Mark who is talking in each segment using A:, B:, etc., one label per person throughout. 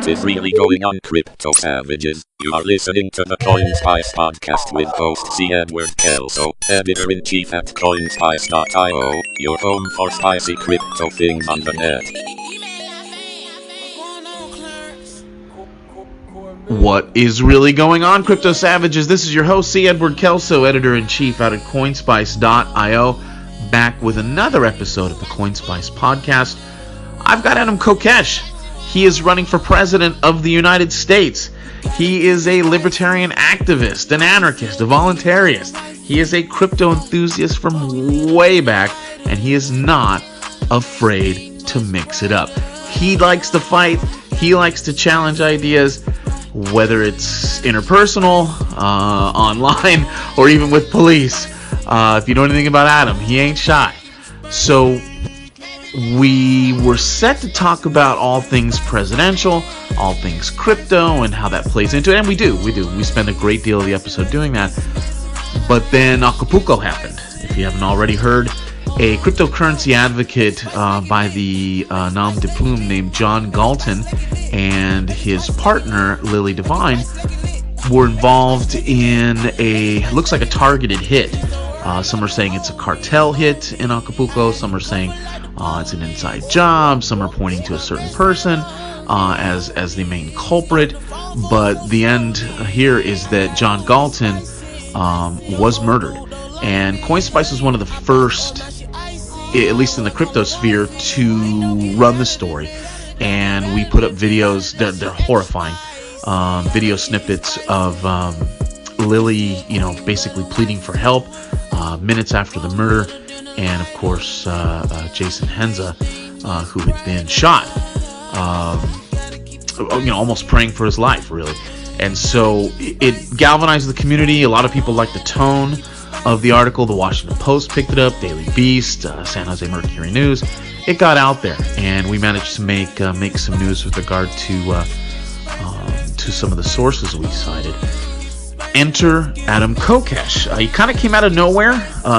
A: What is really going on, crypto savages? You are listening to the CoinSpice Podcast with host C. Edward Kelso, editor-in-chief at CoinSpice.io, your home for spicy crypto things on the net.
B: What is really going on, crypto savages? This is your host C. Edward Kelso, editor-in-chief out at CoinSpice.io, back with another episode of the CoinSpice Podcast. I've got Adam Kokesh. He is running for president of the United States. He is a libertarian activist, an anarchist, a voluntarist. He is a crypto enthusiast from way back, and he is not afraid to mix it up. He likes to fight. He likes to challenge ideas, whether it's interpersonal, online, or even with police. If you know anything about Adam, he ain't shy. So we were set to talk about all things presidential, all things crypto, and how that plays into it. And we do. We spend a great deal of the episode doing that. But then Acapulco happened. If you haven't already heard, a cryptocurrency advocate by the nom de plume named John Galton and his partner, Lily Devine, were involved in looks like a targeted hit. Some are saying it's a cartel hit in Acapulco. Some are saying it's an inside job. Some are pointing to a certain person as the main culprit. But the end here is that John Galton was murdered. And CoinSpice was one of the first, at least in the crypto sphere, to run the story. And we put up videos. They're horrifying. Video snippets of Lily, basically pleading for help minutes after the murder, and of course Jason Henza, who had been shot, almost praying for his life, really. And so it galvanized the community. A lot of people liked the tone of the article. The Washington Post picked it up, Daily Beast, San Jose Mercury News. It got out there, and we managed to make some news with regard to some of the sources we cited. Enter Adam Kokesh. He kind of came out of nowhere,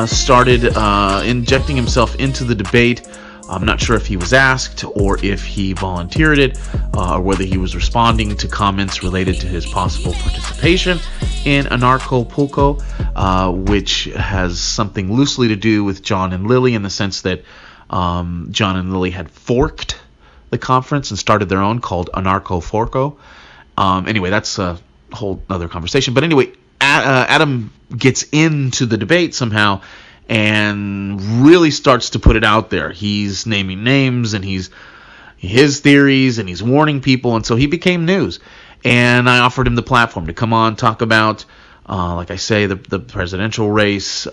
B: started injecting himself into the debate. I'm not sure if he was asked or if he volunteered it, or whether he was responding to comments related to his possible participation in Acapulco, which has something loosely to do with John and Lily, in the sense that John and Lily had forked the conference and started their own called Anarcho-Forco. Anyway, that's a whole other conversation. But anyway, Adam gets into the debate somehow and really starts to put it out there. He's naming names, and his theories, and he's warning people, and so he became news. And I offered him the platform to come on, talk about, like I say, the presidential race,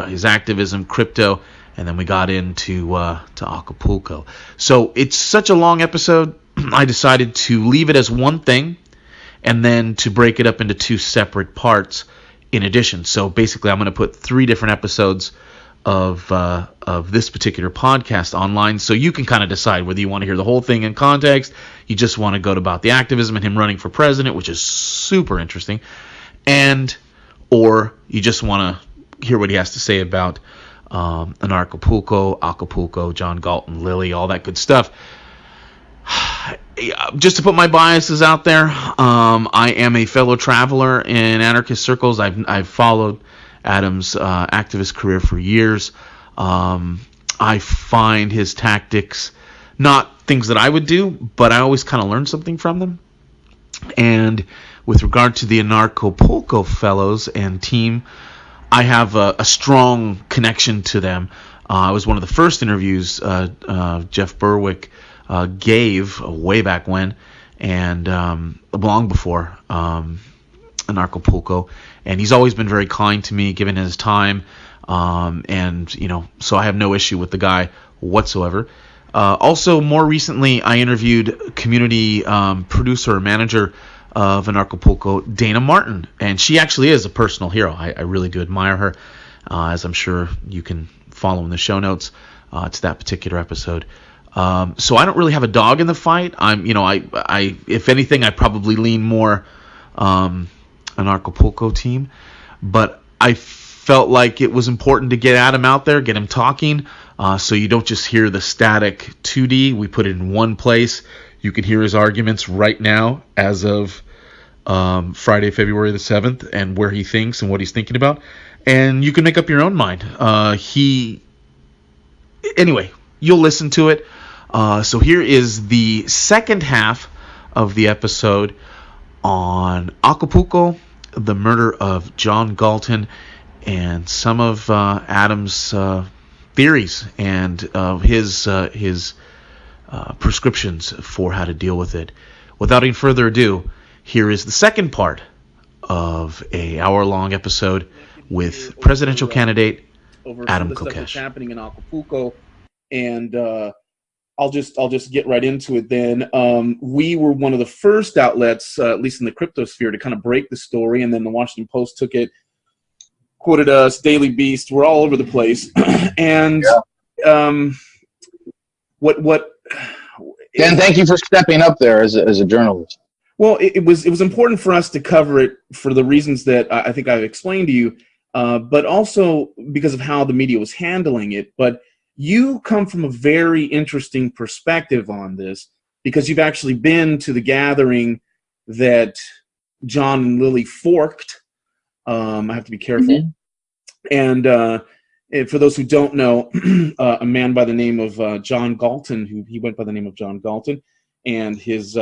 B: his activism, crypto, and then we got into to Acapulco. So it's such a long episode, I decided to leave it as one thing, and then to break it up into two separate parts in addition. So basically, I'm going to put 3 different episodes of this particular podcast online, so you can kind of decide whether you want to hear the whole thing in context, you just want to go about the activism and him running for president, which is super interesting, or you just want to hear what he has to say about Acapulco, John Galton, Lily, all that good stuff. Just to put my biases out there, I am a fellow traveler in anarchist circles. I've followed Adam's activist career for years. I find his tactics not things that I would do, but I always kind of learn something from them. And with regard to the Acapulco fellows and team, I have a strong connection to them. I was one of the first interviews Jeff Berwick gave way back when, and long before Acapulco, and he's always been very kind to me, given his time, and so I have no issue with the guy whatsoever. Also, more recently, I interviewed community producer or manager of Acapulco, Dana Martin, and she actually is a personal hero. I really do admire her, as I'm sure you can follow in the show notes to that particular episode. So I don't really have a dog in the fight. I if anything, I probably lean more an Acapulco team, but I felt like it was important to get Adam out there, get him talking, so you don't just hear the static 2D. We put it in one place. You can hear his arguments right now as of Friday, February the 7th, and where he thinks and what he's thinking about. And you can make up your own mind. Anyway, you'll listen to it. So here is the second half of the episode on Acapulco, the murder of John Galton, and some of Adam's theories and his prescriptions for how to deal with it. Without any further ado, here is the second part of a hour-long episode with presidential candidate Adam Kokesh.
C: That's happening in Acapulco, and I'll just get right into it then. We were one of the first outlets, at least in the crypto sphere, to kind of break the story, and then the Washington Post took it, quoted us, Daily Beast, we're all over the place. And what
D: Dan, thank you for stepping up there as a journalist.
C: Well, it was important for us to cover it for the reasons that I think I've explained to you, but also because of how the media was handling it. But you come from a very interesting perspective on this, because you've actually been to the gathering that John and Lily forked. I have to be careful. Mm-hmm. And for those who don't know, a man by the name of John Galton, he went by the name of John Galton, and his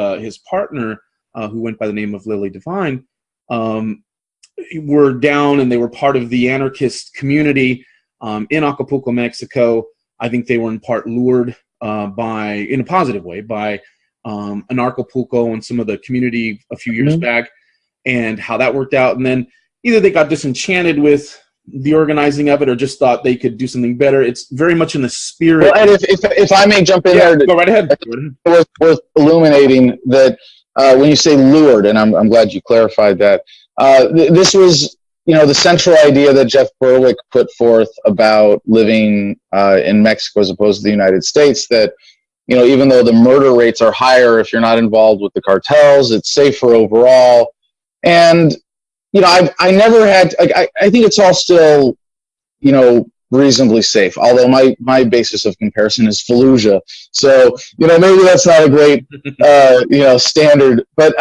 C: partner, who went by the name of Lily Devine, were down, and they were part of the anarchist community in Acapulco, Mexico. I think they were in part lured in a positive way, by Acapulco and some of the community a few years back, and how that worked out. And then either they got disenchanted with the organizing of it, or just thought they could do something better. It's very much in the spirit.
D: Well, and if I may jump in there,
C: go right ahead.
D: It was worth illuminating that when you say lured, and I'm glad you clarified that. This was, the central idea that Jeff Berwick put forth about living in Mexico as opposed to the United States, that, even though the murder rates are higher if you're not involved with the cartels, it's safer overall. And, I never had, I think it's all still, reasonably safe, although my basis of comparison is Fallujah. So, maybe that's not a great, standard. But,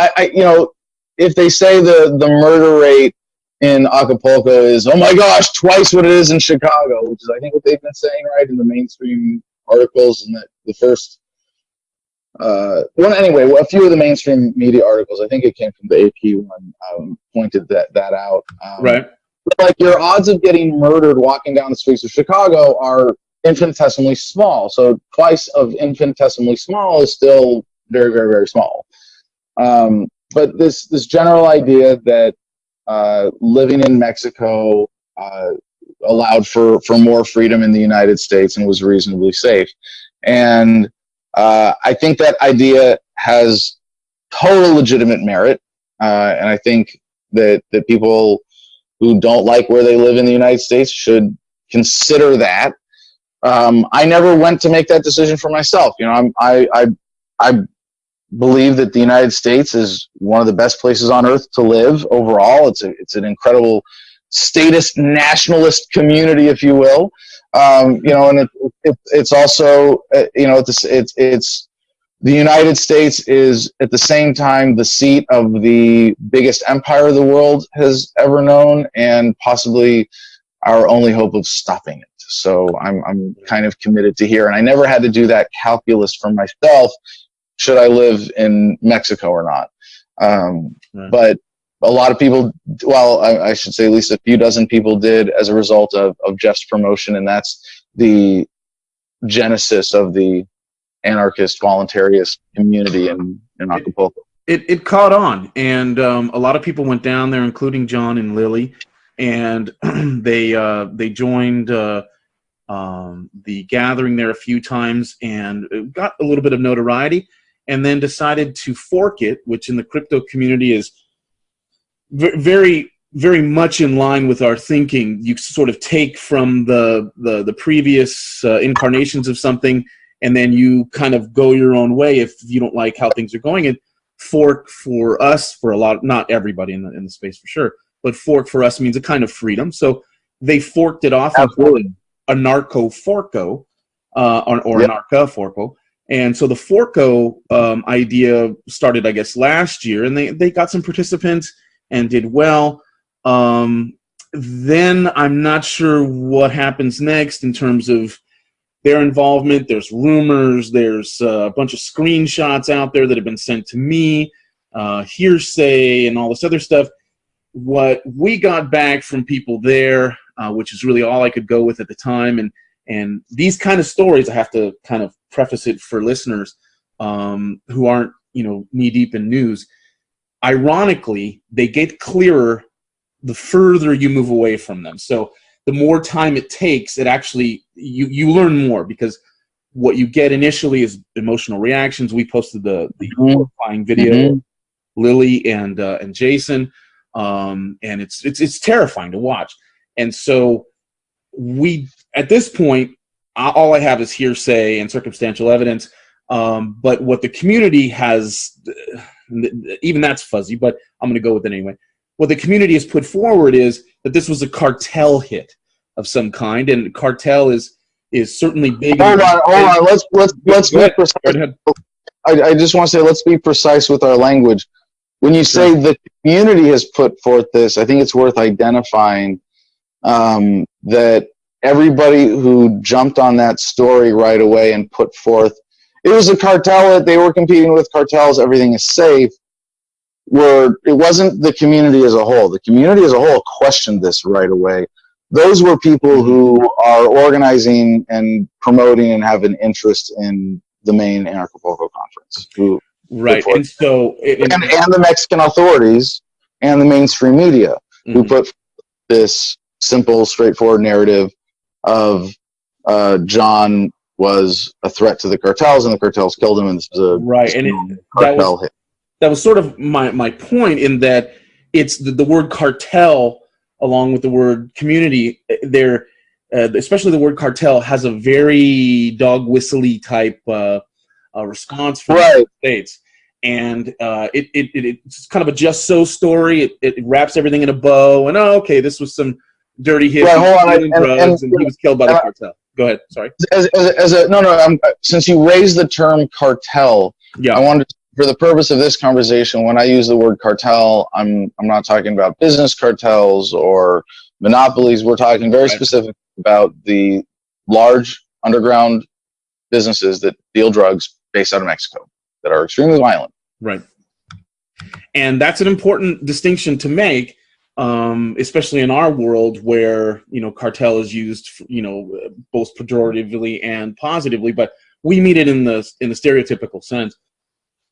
D: if they say the murder rate in Acapulco is, oh my gosh, twice what it is in Chicago, which is I think what they've been saying, right, in the mainstream articles, and that the first a few of the mainstream media articles, I think it came from the AP one, pointed that out.
C: Right.
D: Like, your odds of getting murdered walking down the streets of Chicago are infinitesimally small. So twice of infinitesimally small is still very, very, very small. But this general idea that living in Mexico allowed for more freedom in the United States and was reasonably safe. And I think that idea has total legitimate merit. And I think that people who don't like where they live in the United States should consider that. I never went to make that decision for myself. I believe that the United States is one of the best places on earth to live overall. It's an incredible statist nationalist community, if you will. And it's also, it's the United States is at the same time the seat of the biggest empire the world has ever known, and possibly our only hope of stopping it. So I'm kind of committed to here, and I never had to do that calculus for myself. Should I live in Mexico or not? But a lot of people, well, I should say at least a few dozen people did as a result of Jeff's promotion, and that's the genesis of the anarchist voluntarist community in Acapulco.
C: It caught on, and a lot of people went down there, including John and Lily, and they joined the gathering there a few times, and got a little bit of notoriety, and then decided to fork it, which in the crypto community is very, very much in line with our thinking. You sort of take from the previous incarnations of something, and then you kind of go your own way if you don't like how things are going. And fork for us, for a lot, not everybody in the space for sure, but fork for us means a kind of freedom. So they forked it off.
D: Absolutely.
C: A narco forco, or
D: yep.
C: Narca forco. And so the Forco idea started, I guess, last year, and they got some participants and did well. Then I'm not sure what happens next in terms of their involvement. There's rumors. There's a bunch of screenshots out there that have been sent to me, hearsay, and all this other stuff. What we got back from people there, which is really all I could go with at the time, and these kind of stories, I have to kind of preface it for listeners who aren't, knee deep in news. Ironically, they get clearer the further you move away from them. So the more time it takes, it actually, you learn more, because what you get initially is emotional reactions. We posted the horrifying video, Lily and Jason, and it's terrifying to watch. And so at this point, all I have is hearsay and circumstantial evidence. But what the community has, even that's fuzzy, but I'm going to go with it anyway. What the community has put forward is that this was a cartel hit of some kind, and cartel is certainly big.
D: Hold on. Let's be precise. I just want to say, let's be precise with our language. When you say the community has put forth this, I think it's worth identifying that everybody who jumped on that story right away and put forth, it was a cartel, they were competing with cartels, everything is safe, it wasn't the community as a whole. The community as a whole questioned this right away. Those were people who are organizing and promoting and have an interest in the main Acapulco conference.
C: Right, and so...
D: and the Mexican authorities and the mainstream media who put this simple, straightforward narrative of John was a threat to the cartels, and the cartels killed him, and this was a cartel hit. That
C: was sort of my point, in that it's the word cartel along with the word community. Especially the word cartel has a very dog whistly type response from the States, and it's kind of a just so story. It wraps everything in a bow, and okay, this was some dirty hit, drugs, and he was killed by the cartel. Go ahead. Sorry.
D: Since you raised the term cartel, I wanted to, for the purpose of this conversation, when I use the word cartel, I'm not talking about business cartels or monopolies. We're talking very specific about the large underground businesses that deal drugs based out of Mexico that are extremely violent.
C: Right. And that's an important distinction to make, especially in our world where, cartel is used, both pejoratively and positively, but we mean it in the stereotypical sense,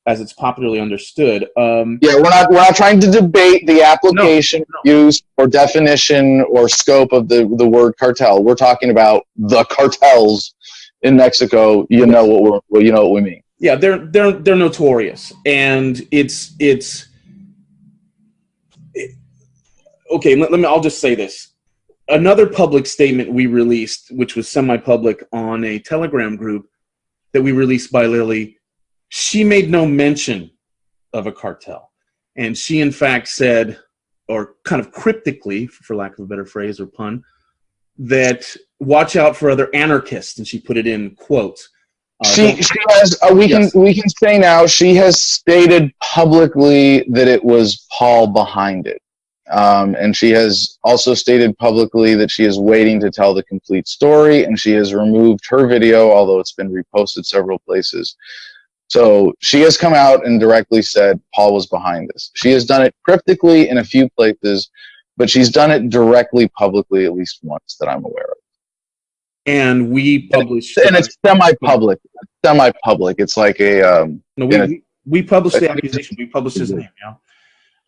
C: as it's popularly understood.
D: We're not trying to debate the application, use, or definition or scope of the word cartel. We're talking about the cartels in Mexico. You know what we mean.
C: Yeah, they're notorious, and it's okay. I'll just say this. Another public statement we released, which was semi-public on a Telegram group that we released by Lily, she made no mention of a cartel. And she, in fact, said, or kind of cryptically, for lack of a better phrase or pun, that watch out for other anarchists. And she put it in quotes.
D: She has, we can say now, she has stated publicly that it was Paul behind it. And she has also stated publicly that she is waiting to tell the complete story, and she has removed her video, although it's been reposted several places. So she has come out and directly said Paul was behind this. She has done it cryptically in a few places, but she's done it directly publicly at least once that I'm aware of.
C: And we published...
D: And it's semi-public. It's like a...
C: we published the accusation. We published his name,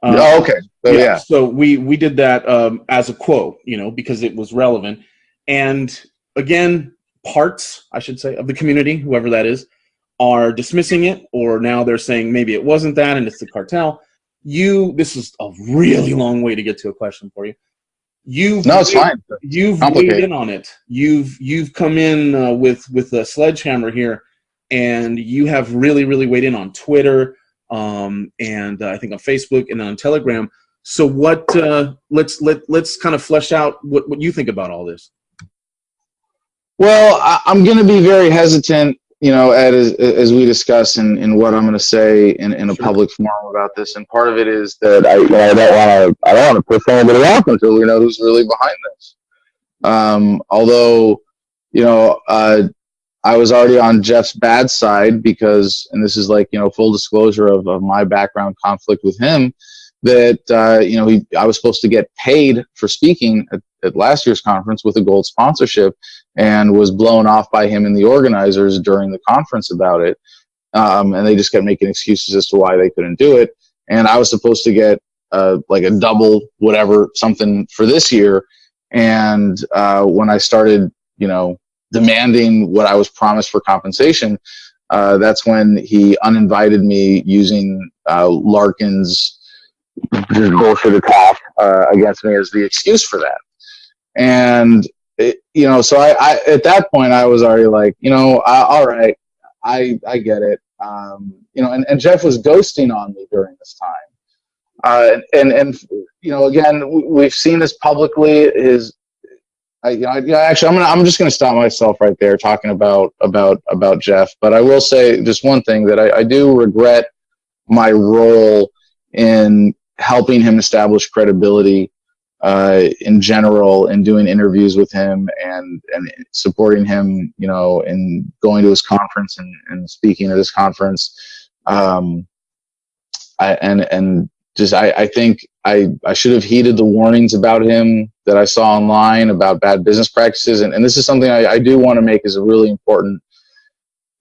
D: okay. So,
C: So we did that as a quote, because it was relevant. And again, parts, I should say, of the community, whoever that is, are dismissing it, or now they're saying maybe it wasn't that and it's the cartel. This is a really long way to get to a question for you.
D: It's fine.
C: You've weighed in on it. You've come in with a sledgehammer here, and you have really, really weighed in on Twitter, and I think on Facebook and on Telegram. So what? Let's kind of flesh out what you think about all this.
D: Well, I'm going to be very hesitant Ed, as we discuss in what I'm going to say in a public forum about this, and part of it is that I don't want to push anybody off until we know who's really behind this. Although, I was already on Jeff's bad side because, and this is like, full disclosure of my background conflict with him, that, I was supposed to get paid for speaking at last year's conference with a gold sponsorship, and was blown off by him and the organizers during the conference about it. And they just kept making excuses as to why they couldn't do it. And I was supposed to get like a double whatever something for this year. And when I started, demanding what I was promised for compensation, that's when he uninvited me using Larkin's bullshit attack against me as the excuse for that. And so I at that point I was already like, all right, I get it. And Jeff was ghosting on me during this time. And again, we've seen this publicly. Actually, I'm just going to stop myself right there talking about Jeff. But I will say just one thing, that I do regret my role in helping him establish credibility in general, and doing interviews with him and supporting him, and going to his conference and speaking at his conference. I think I should have heeded the warnings about him that I saw online about bad business practices. And this is something I do want to make as a really important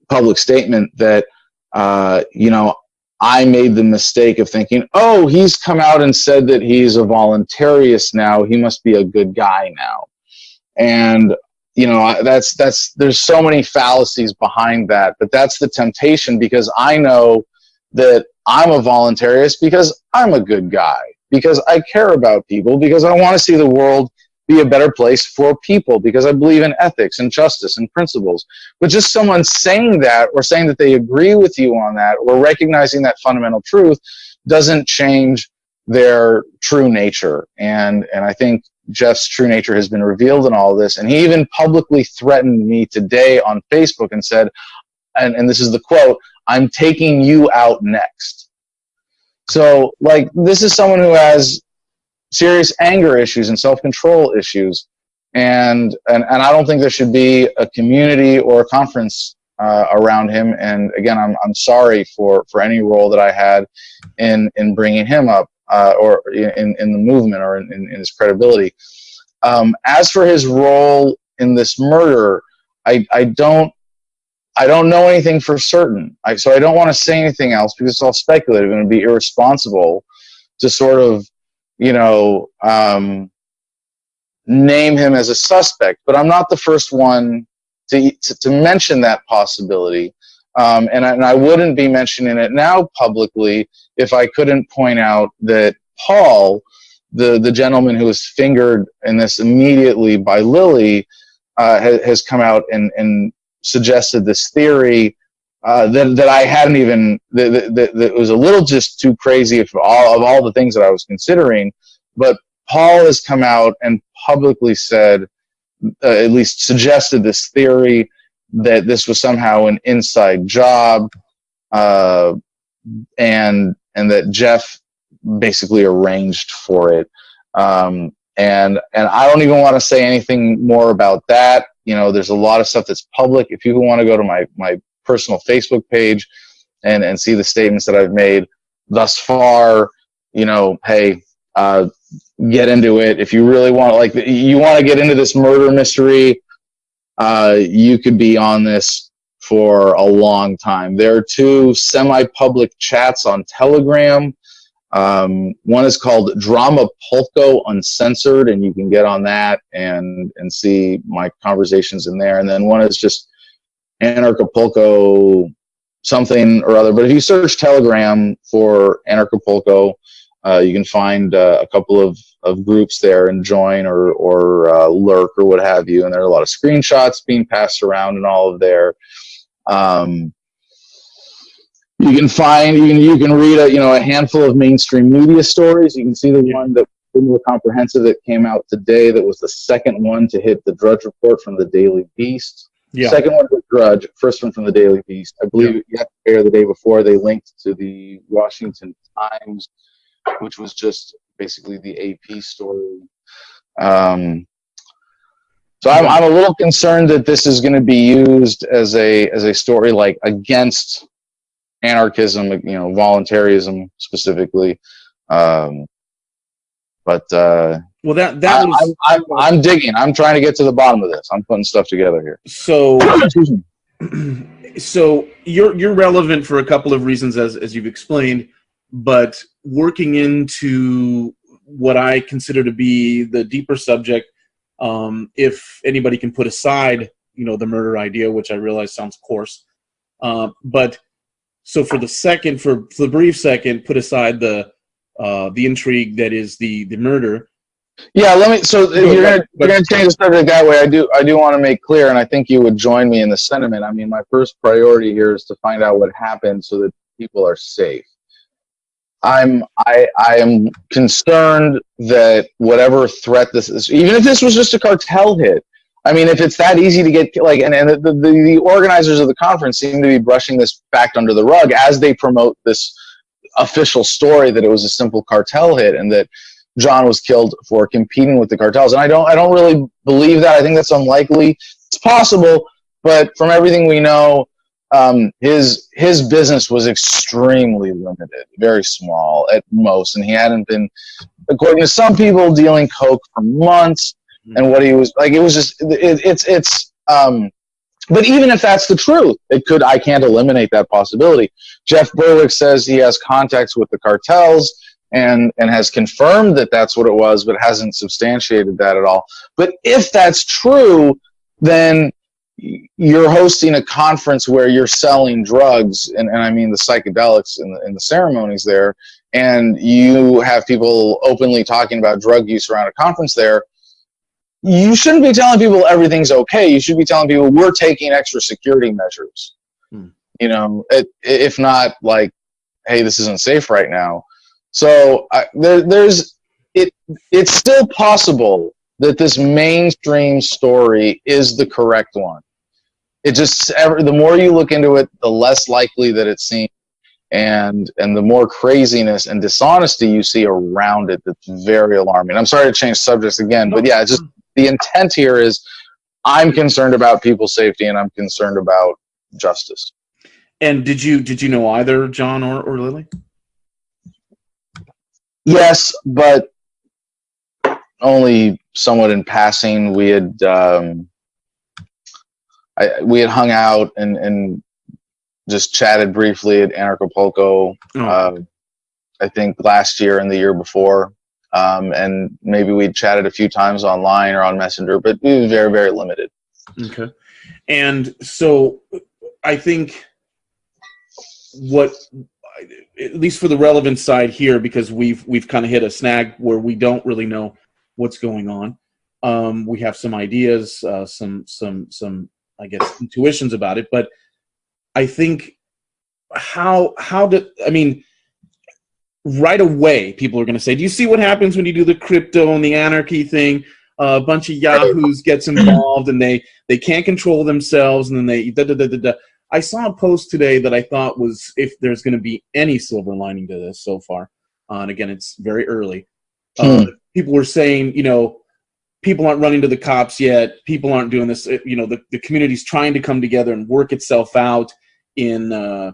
D: public statement, that, I made the mistake of thinking, oh, he's come out and said that he's a voluntarist now, he must be a good guy now. And, there's so many fallacies behind that, but that's the temptation, because I know that I'm a voluntarist because I'm a good guy, because I care about people, because I want to see the world be a better place for people, because I believe in ethics and justice and principles. But just someone saying that, or saying that they agree with you on that, or recognizing that fundamental truth, doesn't change their true nature. And I think Jeff's true nature has been revealed in all this. And he even publicly threatened me today on Facebook and said, and this is the quote, "I'm taking you out next." So, like, this is someone who has serious anger issues and self-control issues, and I don't think there should be a community or a conference around him. And again, I'm sorry for any role that I had in bringing him up, or in the movement, or in his credibility. As for his role in this murder, I don't know anything for certain. So I don't want to say anything else, because it's all speculative, and it would be irresponsible to sort of, name him as a suspect. But I'm not the first one to mention that possibility. And I wouldn't be mentioning it now publicly if I couldn't point out that Paul, the gentleman who was fingered in this immediately by Lily, has come out and suggested this theory that I hadn't even, that was a little just too crazy of all the things that I was considering. But Paul has come out and publicly said, at least suggested this theory, that this was somehow an inside job, and that Jeff basically arranged for it. And I don't even want to say anything more about that. There's a lot of stuff that's public. If people want to go to my personal Facebook page and see the statements that I've made thus far, hey, get into it. If you really want, you want to get into this murder mystery, you could be on this for a long time. There are 2 semi-public chats on Telegram. One is called Acapulco Uncensored, and you can get on that and see my conversations in there. And then one is just Acapulco something or other. But if you search Telegram for Acapulco, you can find a couple of groups there and join or lurk or what have you. And there are a lot of screenshots being passed around and all of there. You can find, you can read a handful of mainstream media stories. You can see the one that more comprehensive that came out today, that was the second one to hit the Drudge Report from the Daily Beast.
C: Yeah.
D: Second one was Grudge. First one from the Daily Beast. I believe yesterday or the day before they linked to the Washington Times, which was just basically the AP story. So I'm a little concerned that this is going to be used as a story like against anarchism, voluntarism specifically.
C: Well,
D: I'm digging. I'm trying to get to the bottom of this. I'm putting stuff together here.
C: So you're relevant for a couple of reasons, as you've explained, but working into what I consider to be the deeper subject, if anybody can put aside, the murder idea, which I realize sounds coarse, but so for the brief second, put aside the intrigue that is the murder.
D: Yeah, you're gonna change the subject that way. I do want to make clear, and I think you would join me in the sentiment. I mean, my first priority here is to find out what happened so that people are safe. I am concerned that whatever threat this is, even if this was just a cartel hit, I mean, if it's that easy to get, and the organizers of the conference seem to be brushing this fact under the rug as they promote this official story that it was a simple cartel hit and that John was killed for competing with the cartels. And I don't really believe that. I think that's unlikely. It's possible, but from everything we know, his business was extremely limited, very small at most, and he hadn't been, according to some people, dealing coke for months. And what he was like, it was just but even if that's the truth, I can't eliminate that possibility. Jeff Berwick says he has contacts with the cartels and has confirmed that that's what it was, but hasn't substantiated that at all. But if that's true, then you're hosting a conference where you're selling drugs, and I mean the psychedelics in the ceremonies there, and you have people openly talking about drug use around a conference there. You shouldn't be telling people everything's okay. You should be telling people we're taking extra security measures. If not like, hey, this isn't safe right now. So it's still possible that this mainstream story is the correct one. It just, the more you look into it, the less likely that it seems, and the more craziness and dishonesty you see around it. That's very alarming. I'm sorry to change subjects again, but yeah, just the intent here is I'm concerned about people's safety and I'm concerned about justice.
C: And did you know either John or Lily?
D: Yes, but only somewhat in passing. We had hung out and just chatted briefly at Acapulco. I think last year and the year before. And maybe we chatted a few times online or on Messenger, but it was very, very limited.
C: Okay. And so I think at least for the relevant side here, because we've kind of hit a snag where we don't really know what's going on. We have some ideas, some I guess intuitions about it, but I think right away, people are going to say, do you see what happens when you do the crypto and the anarchy thing? A bunch of yahoos gets involved and they can't control themselves, and then they I saw a post today that I thought was, if there's going to be any silver lining to this so far, and again, it's very early, people were saying, people aren't running to the cops yet, people aren't doing this, the community's trying to come together and work itself out in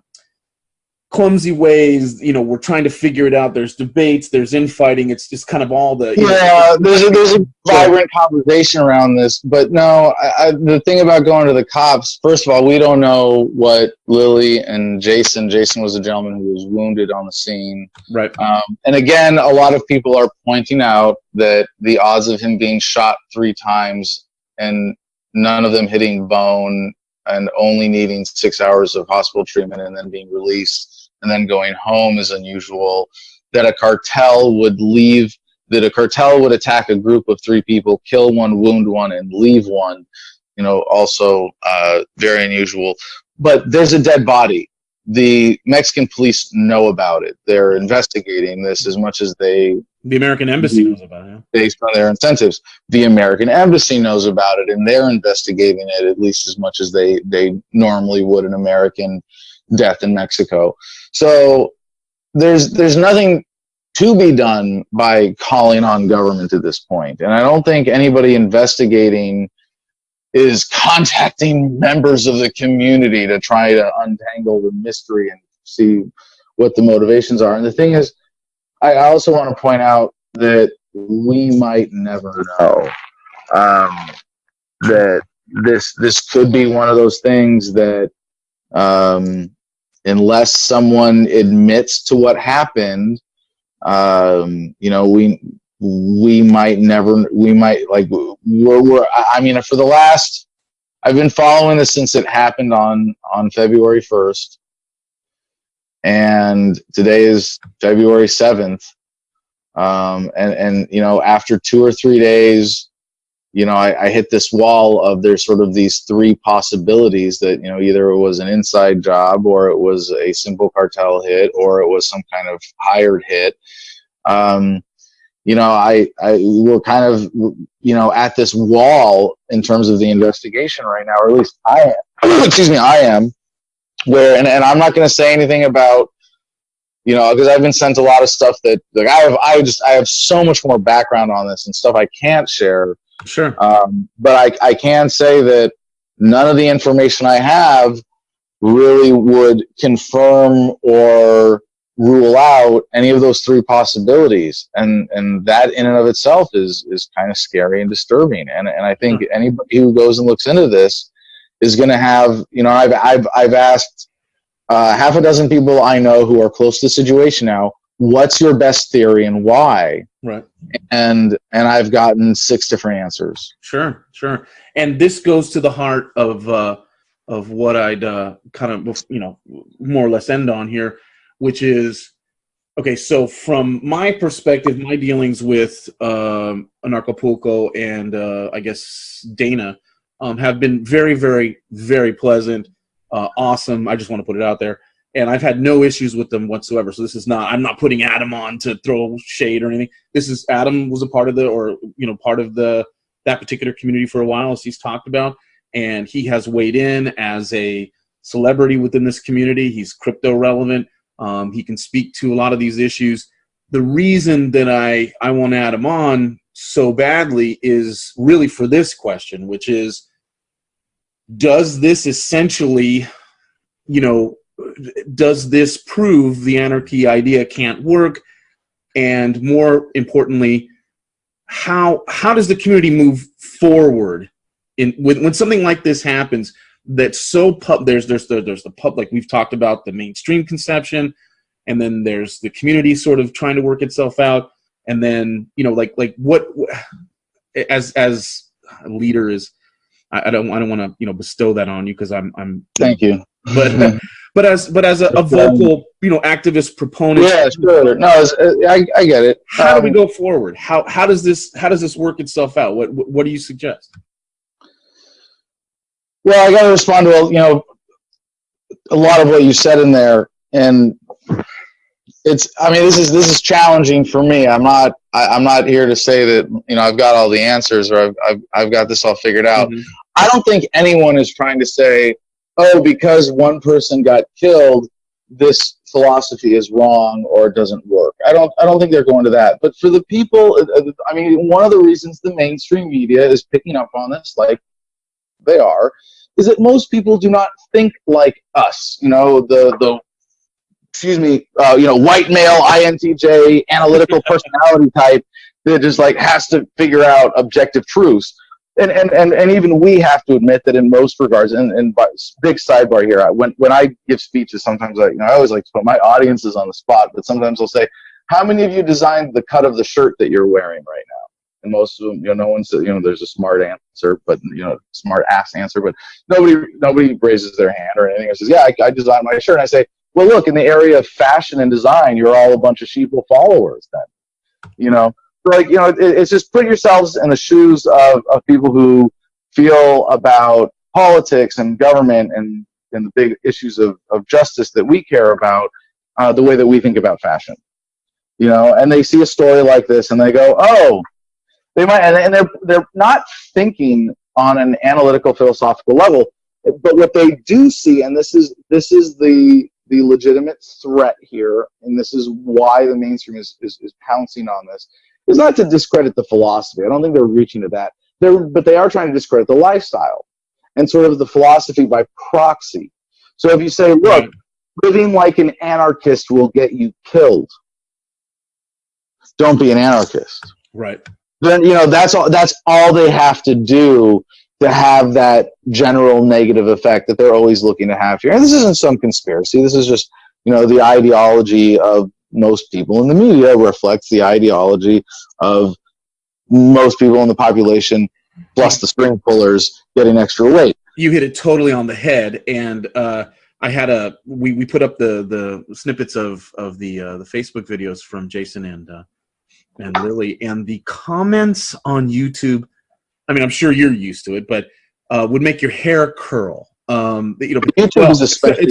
C: clumsy ways. We're trying to figure it out. There's debates, there's infighting. It's just kind of all the
D: there's a vibrant conversation around this. But no, the thing about going to the cops, first of all, we don't know what Lily and Jason was a gentleman who was wounded on the scene,
C: right?
D: And again, a lot of people are pointing out that the odds of him being shot 3 times and none of them hitting bone and only needing 6 hours of hospital treatment and then being released and then going home is unusual. That a cartel would attack a group of 3 people, kill 1, wound 1, and leave 1, also very unusual. But there's a dead body. The Mexican police know about it. They're investigating this as much as they
C: The American Embassy knows about it.
D: Based on their incentives. The American Embassy knows about it, and they're investigating it at least as much as they normally would an American death in Mexico. So there's nothing to be done by calling on government at this point. And I don't think anybody investigating is contacting members of the community to try to untangle the mystery and see what the motivations are. And the thing is, I also want to point out that we might never know that this could be one of those things that unless someone admits to what happened, we might never, for the last, I've been following this since it happened on February 1st. And today is February 7th. After 2 or 3 days, I hit this wall of there's sort of these three possibilities that, either it was an inside job, or it was a simple cartel hit, or it was some kind of hired hit. We're kind of, at this wall in terms of the investigation right now, or at least I am. Excuse me, I am. Where, and I'm not going to say anything about, because I've been sent a lot of stuff that, like, I have so much more background on this and stuff I can't share.
C: Sure.
D: But I can say that none of the information I have really would confirm or rule out any of those three possibilities. And that in and of itself is kind of scary and disturbing. And I think anybody who goes and looks into this is going to have, I've asked half a dozen people I know who are close to the situation now, what's your best theory and why?
C: Right.
D: And I've gotten 6 different answers.
C: Sure. And this goes to the heart of what I'd kind of, more or less end on here, which is, okay, so from my perspective, my dealings with Acapulco and I guess Dana have been very, very, very pleasant, awesome. I just want to put it out there. And I've had no issues with them whatsoever. So this is not, I'm not putting Adam on to throw shade or anything. This is, Adam was a part of that particular community for a while, as he's talked about. And he has weighed in as a celebrity within this community. He's crypto relevant. He can speak to a lot of these issues. The reason that I want Adam on so badly is really for this question, which is, does this essentially, does this prove the anarchy idea can't work? And more importantly, how does the community move forward when something like this happens? That's so there's the public, we've talked about the mainstream conception, and then there's the community sort of trying to work itself out, and then what as a leader is, I don't want to bestow that on you, because I'm
D: thank you,
C: but as a vocal activist proponent,
D: yeah, sure, no, I get it.
C: How do we go forward? How does this work itself out? What do you suggest?
D: Well, I got to respond to a lot of what you said in there, and this is challenging for me. I'm not here to say that I've got all the answers, or I've got this all figured out. Mm-hmm. I don't think anyone is trying to say, oh, because one person got killed, this philosophy is wrong or it doesn't work. I don't think they're going to that. But for the people, one of the reasons the mainstream media is picking up on this, like they are, is that most people do not think like us. The white male, INTJ, analytical personality type that just has to figure out objective truths. And even we have to admit that in most regards, and big sidebar here, when I give speeches, sometimes I always like to put my audiences on the spot, but sometimes I'll say, how many of you designed the cut of the shirt that you're wearing right now? And most of them, no one says, there's a smart answer, but smart ass answer, but nobody raises their hand or anything. Or says, yeah, I designed my shirt. And I say, well, look, in the area of fashion and design, you're all a bunch of sheeple followers then, it's just put yourselves in the shoes of people who feel about politics and government and the big issues of justice that we care about, the way that we think about fashion. and they see a story like this and they go, oh, they might, and they're not thinking on an analytical philosophical level, but what they do see, and this is the legitimate threat here, and this is why the mainstream is pouncing on this, is not to discredit the philosophy. I don't think they're reaching to that. But they are trying to discredit the lifestyle and sort of the philosophy by proxy. So if you say, look, living like an anarchist will get you killed, don't be an anarchist.
C: Right.
D: Then, that's all they have to do to have that general negative effect that they're always looking to have here. And this isn't some conspiracy. This is just, the ideology of most people in the media reflects the ideology of most people in the population, plus the string pullers getting extra weight.
C: You hit it totally on the head, and I had we put up the snippets of the Facebook videos from Jason and Lily, and the comments on YouTube. I mean, I'm sure you're used to it, but would make your hair curl.
D: YouTube is especially.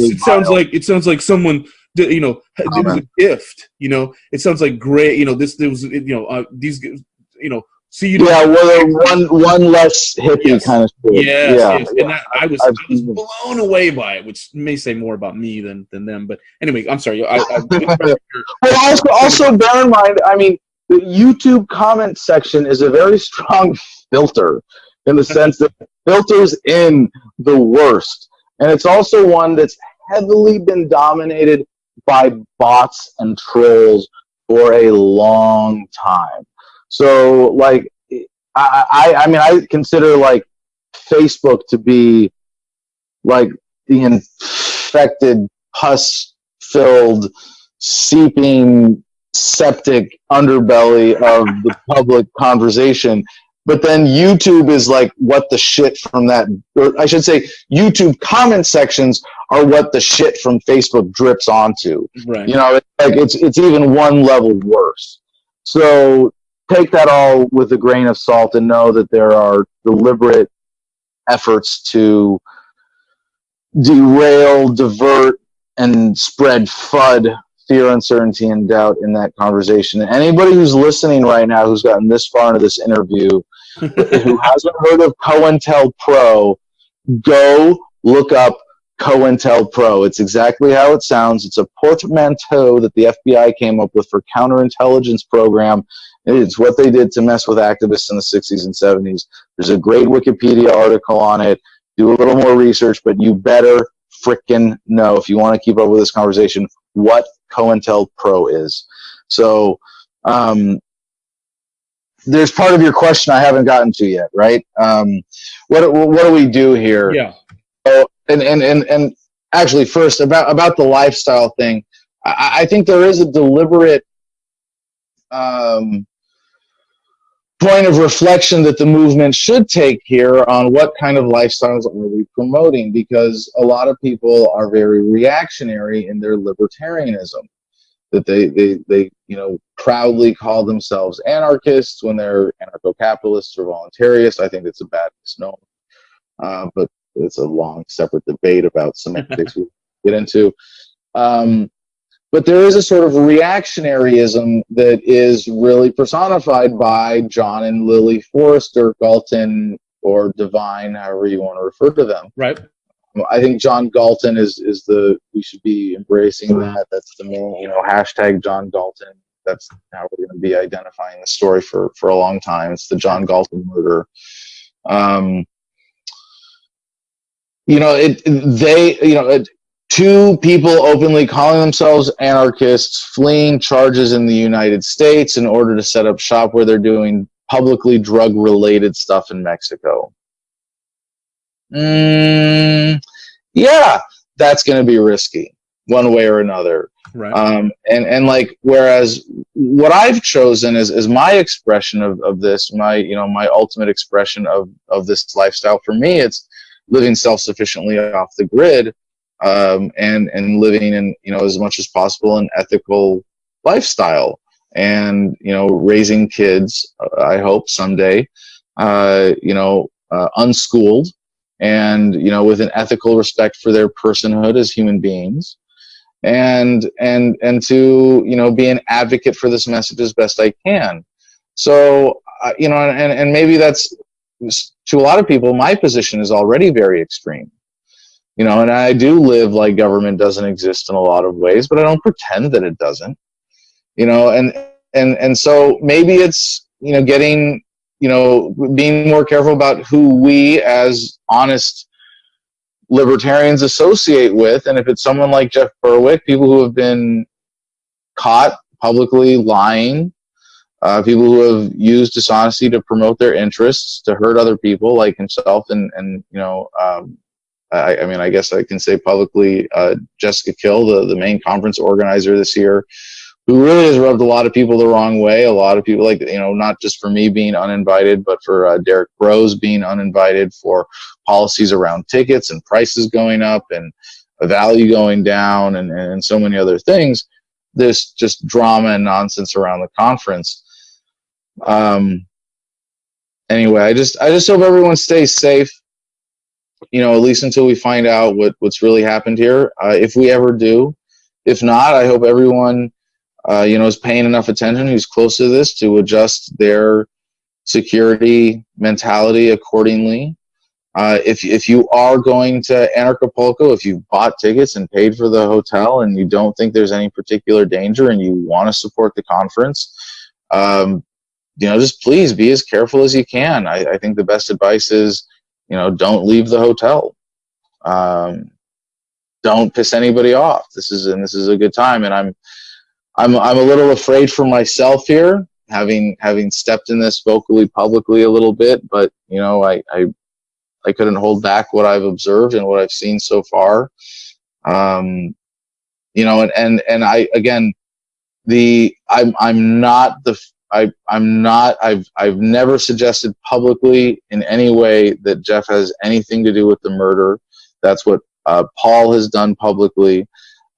C: It sounds like someone. It was a gift. It sounds like great. There was. These. See,
D: one less hippie kind of story.
C: Yes. And I was blown away by it, which may say more about me than them. But anyway, I'm sorry.
D: But also bear in mind, I mean, the YouTube comment section is a very strong filter in the sense that it filters in the worst, and it's also one that's heavily been dominated by bots and trolls for a long time. So, like, I consider, like, Facebook to be, like, the infected, pus-filled, seeping, septic underbelly of the public conversation. But then YouTube is, like, what the shit from that, or I should say, YouTube comment sections are what the shit from Facebook drips onto.
C: Right.
D: It's even one level worse. So take that all with a grain of salt and know that there are deliberate efforts to derail, divert, and spread FUD, fear, uncertainty, and doubt in that conversation. And anybody who's listening right now who's gotten this far into this interview who hasn't heard of COINTELPRO, go look up COINTELPRO. It's exactly how it sounds. It's a portmanteau that the FBI came up with for counterintelligence program. It's what they did to mess with activists in the 60s and 70s. There's a great Wikipedia article on it. Do a little more research, but you better frickin' know, if you want to keep up with this conversation, what COINTELPRO is. So there's part of your question I haven't gotten to yet, right? What do we do here?
C: Yeah.
D: So, and actually, first about the lifestyle thing, I think there is a deliberate point of reflection that the movement should take here on what kind of lifestyles are we promoting, because a lot of people are very reactionary in their libertarianism, that they proudly call themselves anarchists when they're anarcho-capitalists or voluntarists. I think it's a bad misnomer, but it's a long separate debate about semantics we'll get into. But there is a sort of reactionaryism that is really personified by John and Lily Forrester, Galton, or Divine, however you want to refer to them.
C: Right.
D: I think John Galton we should be embracing that. That's the main, hashtag John Galton. That's how we're going to be identifying the story for a long time. It's the John Galton murder. Two people openly calling themselves anarchists, fleeing charges in the United States in order to set up shop where they're doing publicly drug-related stuff in Mexico. Yeah, that's going to be risky, one way or another.
C: Right.
D: And like, whereas what I've chosen is my expression of this, my ultimate expression of this lifestyle. For me, it's living self-sufficiently off the grid. And living in, as much as possible an ethical lifestyle, and, raising kids, I hope someday, unschooled and, with an ethical respect for their personhood as human beings, and to, you know, be an advocate for this message as best I can. So, you know, and maybe that's, to a lot of people, my position is already very extreme. You know, and I do live like government doesn't exist in a lot of ways, but I don't pretend that it doesn't. You know, and so maybe it's, you know, getting, you know, being more careful about who we as honest libertarians associate with. And if it's someone like Jeff Berwick, people who have been caught publicly lying, people who have used dishonesty to promote their interests, to hurt other people like himself, and you know, I mean, I guess I can say publicly, Jessica Kill, the main conference organizer this year, who really has rubbed a lot of people the wrong way. A lot of people, like, you know, not just for me being uninvited, but for Derek Rose being uninvited, for policies around tickets and prices going up and a value going down, and so many other things. This just drama and nonsense around the conference. Anyway, I just hope everyone stays safe, you know, at least until we find out what's really happened here. If we ever do. If not, I hope everyone, you know, is paying enough attention, who's close to this, to adjust their security mentality accordingly. If you are going to Acapulco, if you've bought tickets and paid for the hotel and you don't think there's any particular danger and you want to support the conference, you know, just please be as careful as you can. I think the best advice is, you know, don't leave the hotel. Don't piss anybody off. This is a good time, and I'm a little afraid for myself here, having stepped in this vocally, publicly a little bit. But you know, I couldn't hold back what I've observed and what I've seen so far. You know, and I, again, I've never suggested publicly in any way that Jeff has anything to do with the murder. That's what Paul has done publicly.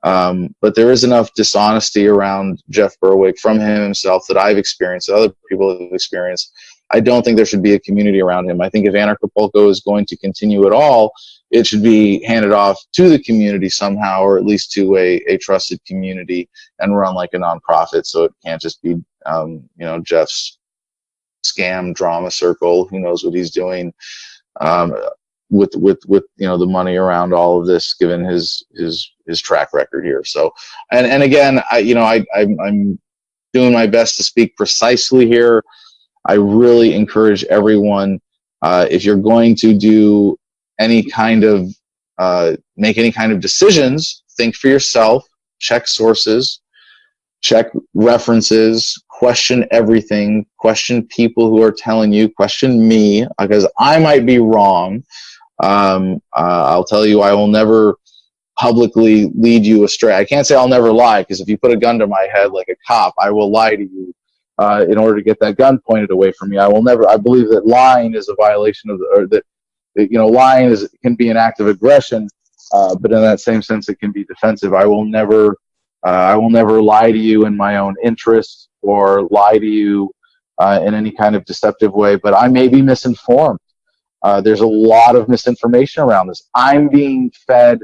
D: But there is enough dishonesty around Jeff Berwick from him himself that I've experienced, that other people have experienced. I don't think there should be a community around him. I think if Acapulco is going to continue at all, it should be handed off to the community somehow, or at least to a trusted community, and run like a nonprofit. So it can't just be, you know, Jeff's scam drama circle. Who knows what he's doing with you know, the money around all of this, given his track record here. So, and again, I'm doing my best to speak precisely here. I really encourage everyone, if you're going to do any kind of, make any kind of decisions, think for yourself, check sources, check references, question everything, question people who are telling you, question me, because I might be wrong. I'll tell you, I will never publicly lead you astray. I can't say I'll never lie, because if you put a gun to my head like a cop, I will lie to you in order to get that gun pointed away from me. I believe that lying is a violation of you know, lying can be an act of aggression, but in that same sense, it can be defensive. I will never lie to you in my own interest, or lie to you in any kind of deceptive way, but I may be misinformed. There's a lot of misinformation around this. I'm being fed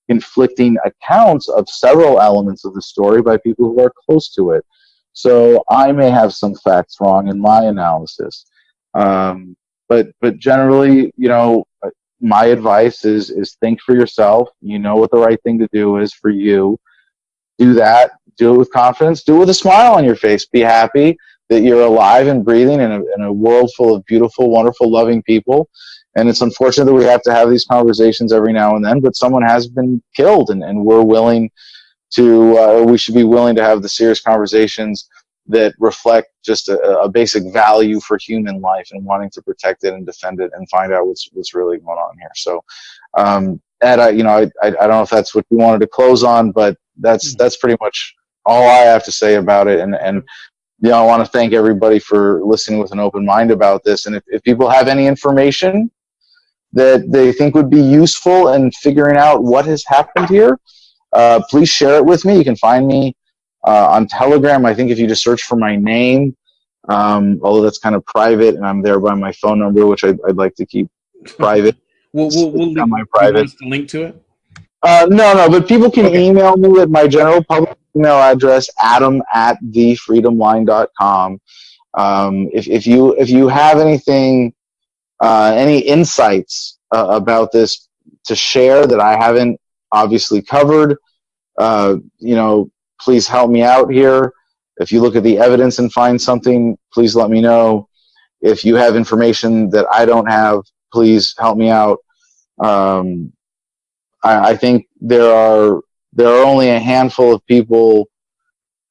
D: conflicting accounts of several elements of the story by people who are close to it. So I may have some facts wrong in my analysis. But generally, you know, my advice is think for yourself. You know what the right thing to do is for you. Do that. Do it with confidence. Do it with a smile on your face. Be happy that you're alive and breathing in a world full of beautiful, wonderful, loving people. And it's unfortunate that we have to have these conversations every now and then, but someone has been killed, and we're willing to, we should be willing to have the serious conversations that reflect just a basic value for human life, and wanting to protect it and defend it and find out what's really going on here. So, Ed, I don't know if that's what we wanted to close on, but that's pretty much all I have to say about it. And you know, I want to thank everybody for listening with an open mind about this. And if people have any information that they think would be useful in figuring out what has happened here, please share it with me. You can find me on Telegram. I think if you just search for my name, although that's kind of private, and I'm there by my phone number, which I'd like to keep private.
C: We'll link,
D: my private.
C: link to it.
D: No, but people can email me at my general public email address, adam@thefreedomline.com. If you have anything, any insights about this to share that I haven't obviously covered, please help me out here. If you look at the evidence and find something, please let me know. If you have information that I don't have, please help me out. I think there are only a handful of people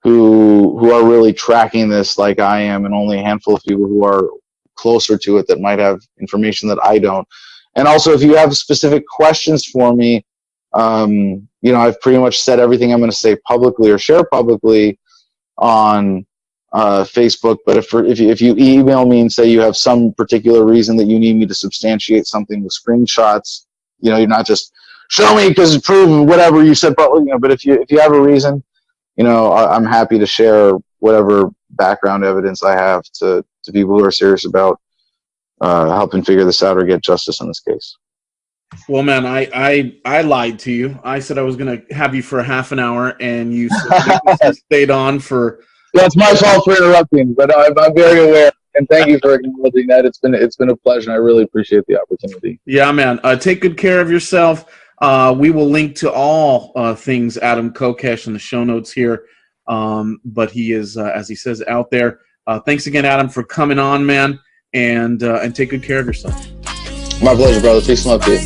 D: who are really tracking this like I am, and only a handful of people who are closer to it that might have information that I don't. And also, if you have specific questions for me, I've pretty much said everything I'm going to say publicly or share publicly on Facebook. But if you email me and say you have some particular reason that you need me to substantiate something with screenshots, you're not just show me because prove whatever you said publicly. But if you have a reason, I'm happy to share whatever background evidence I have to people who are serious about helping figure this out or get justice in this case.
C: Well, man, I lied to you. I said I was going to have you for a half an hour, and you stayed on for.
D: Yeah, it's my fault for interrupting, but I'm very aware, and thank you for acknowledging that. It's been a pleasure, and I really appreciate the opportunity.
C: Yeah, man. Take good care of yourself. We will link to all things Adam Kokesh in the show notes here, but he is, as he says, out there. Thanks again, Adam, for coming on, man, and take good care of yourself.
D: My pleasure, brother. Peace and love to you.